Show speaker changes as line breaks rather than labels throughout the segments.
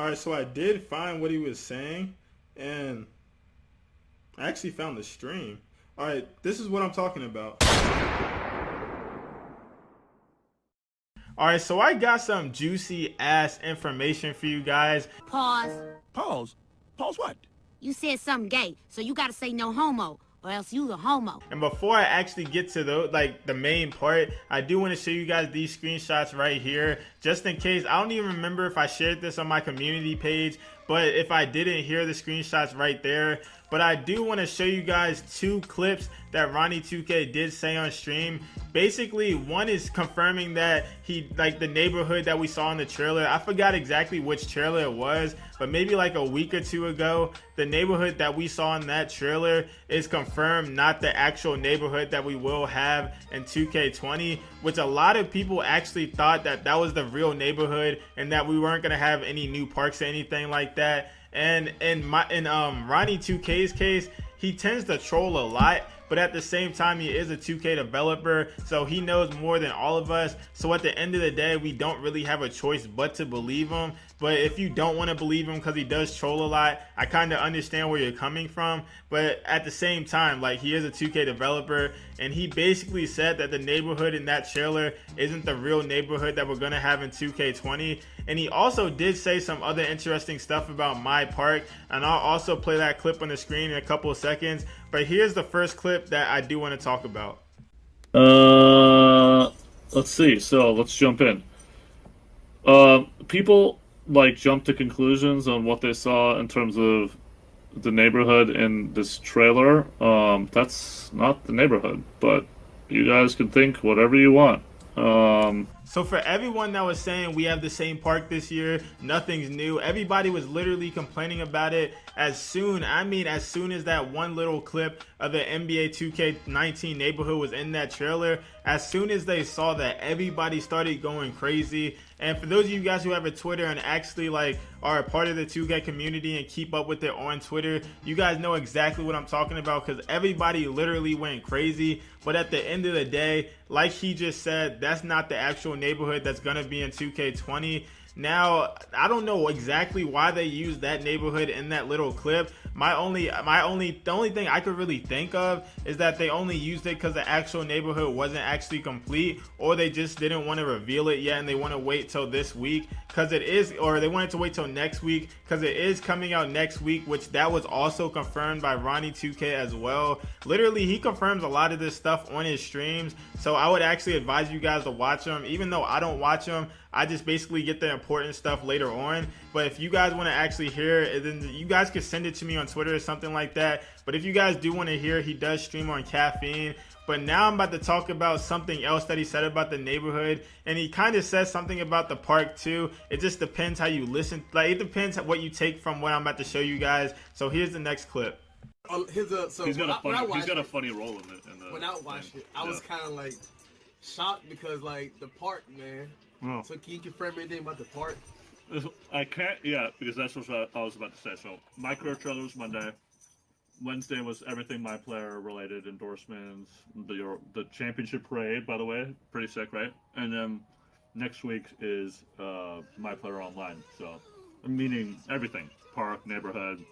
All right, so I did find what he was saying, and I actually found the stream. All right, this is what I'm talking about. All right, so I got some juicy ass information for you guys.
Pause.
Pause? Pause what?
You said something gay, so you gotta say no homo, or else you a homo.
And before I actually get to the main part, I do want to show you guys these screenshots right here, just in case. I don't even remember if I shared this on my community page, but if I didn't, hear the screenshots right there. But I do want to show you guys two clips that Ronnie2K did say on stream. Basically, one is confirming that he, like, the neighborhood that we saw in the trailer, I forgot exactly which trailer it was, but maybe like a week or two ago, the neighborhood that we saw in that trailer is confirmed not the actual neighborhood that we will have in 2K20, which a lot of people actually thought that that was the real neighborhood and that we weren't going to have any new parks or anything like that. And in Ronnie2K's case, he tends to troll a lot, but at the same time, he is a 2K developer, so he knows more than all of us. So at the end of the day, we don't really have a choice but to believe him. But if you don't want to believe him because he does troll a lot, I kind of understand where you're coming from. But at the same time, like, he is a 2K developer, and he basically said that the neighborhood in that trailer isn't the real neighborhood that we're going to have in 2K20. And he also did say some other interesting stuff about MyPark, and I'll also play that clip on the screen in a couple of seconds. But here's the first clip that I do want to talk about.
Let's see. So let's jump in. People like jump to conclusions on what they saw in terms of the neighborhood in this trailer. That's not the neighborhood, but you guys can think whatever you want.
So for everyone that was saying we have the same park this year, nothing's new, everybody was literally complaining about it as soon as that one little clip of the NBA 2K19 neighborhood was in that trailer. As soon as they saw that, everybody started going crazy. And for those of you guys who have a Twitter and actually like are a part of the 2K community and keep up with it on Twitter, you guys know exactly what I'm talking about, because everybody literally went crazy. But at the end of the day, like he just said, that's not the actual neighborhood that's gonna be in 2K20. Now, I don't know exactly why they used that neighborhood in that little clip. The only thing I could really think of is that they only used it because the actual neighborhood wasn't actually complete, or they just didn't want to reveal it yet and they want to wait till this week because it is, or they wanted to wait till next week because it is coming out next week, which that was also confirmed by Ronnie2K as well. Literally, he confirms a lot of this stuff on his streams, so I would actually advise you guys to watch them. Even though I don't watch them, I just basically get the important stuff later on. But if you guys want to actually hear it, then you guys can send it to me on Twitter or something like that. But if you guys do want to hear, he does stream on Caffeine. But now I'm about to talk about something else that he said about the neighborhood, and he kind of says something about the park too. It just depends how you listen. Like, it depends what you take from what I'm about to show you guys. So here's the next clip.
He's got a funny role in it.
When I watched it, I was kind of like shocked because like the park, man.
Oh.
So can you confirm anything about the park?
I can't, because that's what I was about to say. So my career trailer was Monday. Wednesday was everything My Player related, endorsements, the championship parade, by the way, pretty sick, right? And then next week is My Player Online. So meaning everything, park, neighborhood,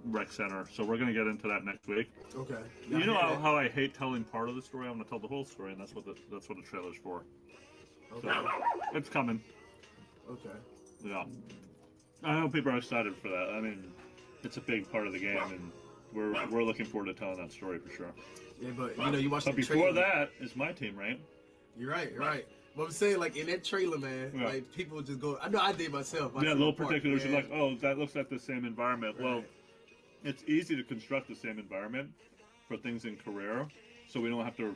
rec center. So we're gonna get into that next week.
Okay.
You know how I hate telling part of the story? I'm gonna tell the whole story, and that's what the trailer's for.
Okay.
So, it's coming.
Okay.
Yeah. I know people are excited for that. I mean, it's a big part of the game, and we're looking forward to telling that story for sure.
Yeah, but you know, you watched the
before
trailer.
that is my team, right?
You're right. You're right. But I'm saying, like, in that trailer, man,
Yeah.
like, people just go, I know I did myself. I
Yeah,
saw
little
the park,
particulars are
man.
like, oh, that looks like the same environment.
Right.
Well, it's easy to construct the same environment for things in career, so we don't have to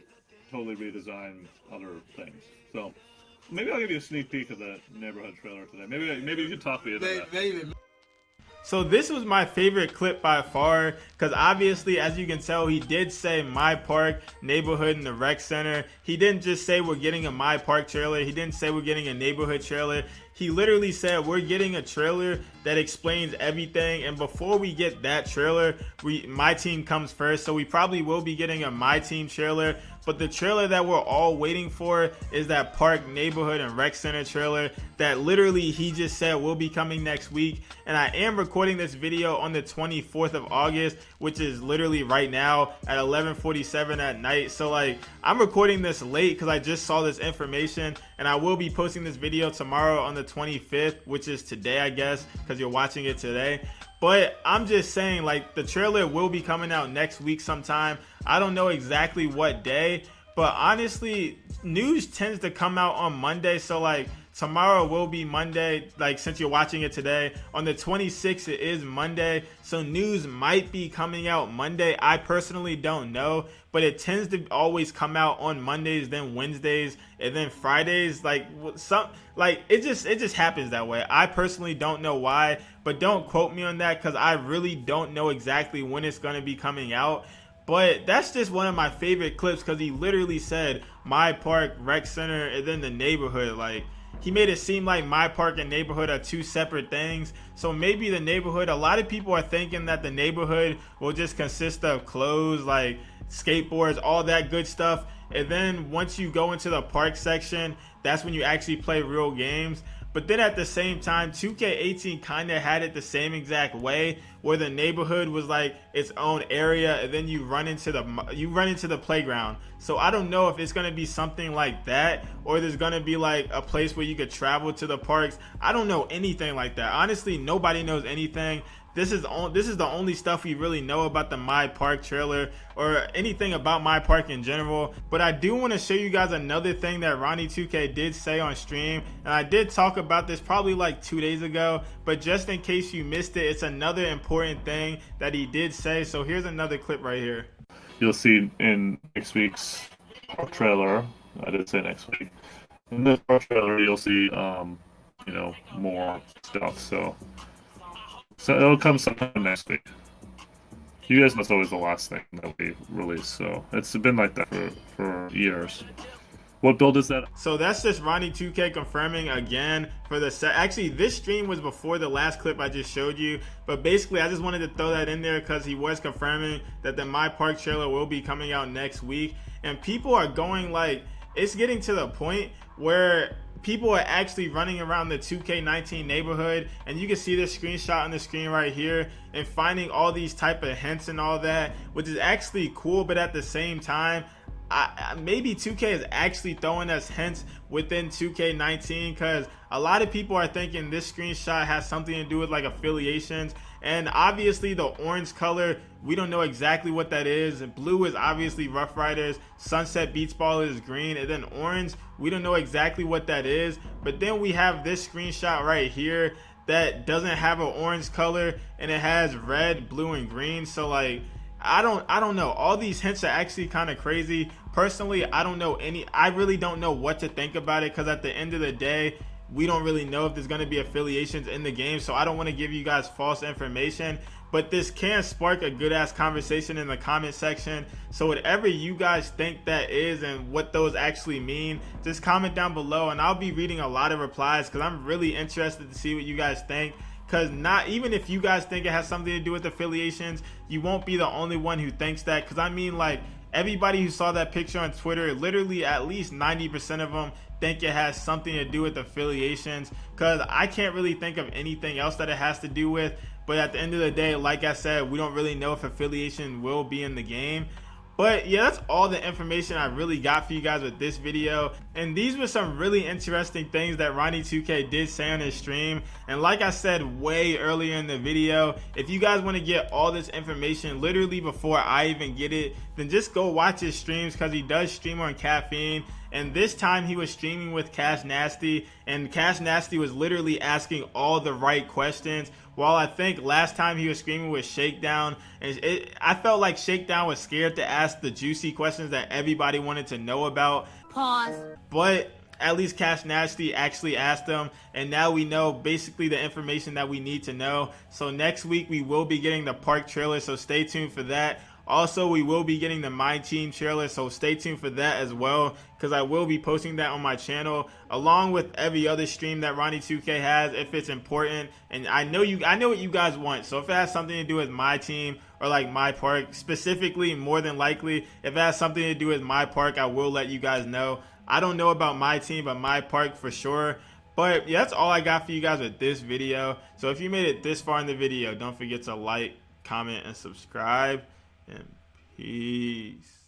totally redesign other things. So maybe I'll give you a sneak peek of the neighborhood trailer today. Maybe you can talk me into that.
Maybe.
So this was my favorite clip by far, because obviously, as you can tell, he did say My Park, neighborhood, and the rec center. He didn't just say we're getting a My Park trailer. He didn't say we're getting a neighborhood trailer. he literally said we're getting a trailer that explains everything, and before we get that trailer, my team comes first, so we probably will be getting a my team trailer. But the trailer that we're all waiting for is that Park Neighborhood and Rec Center trailer that literally he just said will be coming next week. And I am recording this video on the 24th of August, which is literally right now at 11:47 at night. So like, I'm recording this late because I just saw this information, and I will be posting this video tomorrow on the 25th, which is today, I guess, because you're watching it today. But I'm just saying, like, the trailer will be coming out next week sometime. I don't know exactly what day, but honestly, news tends to come out on Monday. So like, tomorrow will be Monday, like, since you're watching it today. On the 26th, it is Monday, so news might be coming out Monday. I personally don't know, but it tends to always come out on Mondays, then Wednesdays, and then Fridays. Like, it just happens that way. I personally don't know why, but don't quote me on that, because I really don't know exactly when it's going to be coming out. But that's just one of my favorite clips, because he literally said MyPark, Rec Center, and then the neighborhood. Like, he made it seem like MyPark and neighborhood are two separate things. So maybe the neighborhood, a lot of people are thinking that the neighborhood will just consist of clothes, like skateboards, all that good stuff. And then once you go into the park section, that's when you actually play real games. But then at the same time, 2K18 kind of had it the same exact way, where the neighborhood was like its own area, and then you run into the playground. So I don't know if it's going to be something like that, or there's going to be like a place where you could travel to the parks. I don't know anything like that. Honestly, nobody knows anything. This is the only stuff we really know about the MyPark trailer, or anything about MyPark in general. But I do want to show you guys another thing that Ronnie2K did say on stream, and I did talk about this probably like 2 days ago, but just in case you missed it, it's another important thing that he did say. So here's another clip right here.
You'll see in next week's trailer, I did say next week, in this trailer you'll see more stuff, so it'll come sometime next week. You guys know it's always the last thing that we release, so it's been like that for years. What build is that?
So that's just Ronnie2K confirming again for the set. Actually, this stream was before the last clip I just showed you, but basically I just wanted to throw that in there because he was confirming that the MyPark trailer will be coming out next week. And people are going, like, it's getting to the point where people are actually running around the 2K19 neighborhood, and you can see this screenshot on the screen right here, and finding all these type of hints and all that, which is actually cool. But at the same time, maybe 2K is actually throwing us hints within 2K19, because a lot of people are thinking this screenshot has something to do with like affiliations. And obviously the orange color, we don't know exactly what that is. And blue is obviously Rough Riders, Sunset Beach Ball is green, and then orange, we don't know exactly what that is. But then we have this screenshot right here that doesn't have an orange color, and it has red, blue, and green. So like, I don't know. All these hints are actually kind of crazy. Personally, I really don't know what to think about it, because at the end of the day, we don't really know if there's going to be affiliations in the game, so I don't want to give you guys false information. But this can spark a good ass conversation in the comment section. So whatever you guys think that is and what those actually mean, just comment down below, and I'll be reading a lot of replies, because I'm really interested to see what you guys think. Because not even if you guys think it has something to do with affiliations, you won't be the only one who thinks that. Because I mean, like, everybody who saw that picture on Twitter, literally at least 90% of them think it has something to do with affiliations, because I can't really think of anything else that it has to do with. But at the end of the day, like I said, we don't really know if affiliation will be in the game. But yeah, that's all the information I really got for you guys with this video. And these were some really interesting things that Ronnie2K did say on his stream. And like I said way earlier in the video, if you guys want to get all this information literally before I even get it, then just go watch his streams, because he does stream on Caffeine. And this time he was streaming with Cash Nasty, and Cash Nasty was literally asking all the right questions. While I think last time he was streaming with Shakedown, and I felt like Shakedown was scared to ask the juicy questions that everybody wanted to know about.
Pause.
But at least Cash Nasty actually asked them, and now we know basically the information that we need to know. So next week we will be getting the park trailer, so stay tuned for that. Also, we will be getting the My Team trailer, so stay tuned for that as well, because I will be posting that on my channel along with every other stream that Ronnie2K has if it's important. And I know what you guys want, so if it has something to do with My Team or like MyPark specifically, more than likely if it has something to do with MyPark, I will let you guys know. I don't know about My Team, but MyPark for sure. But yeah, that's all I got for you guys with this video. So if you made it this far in the video, don't forget to like, comment, and subscribe. And peace.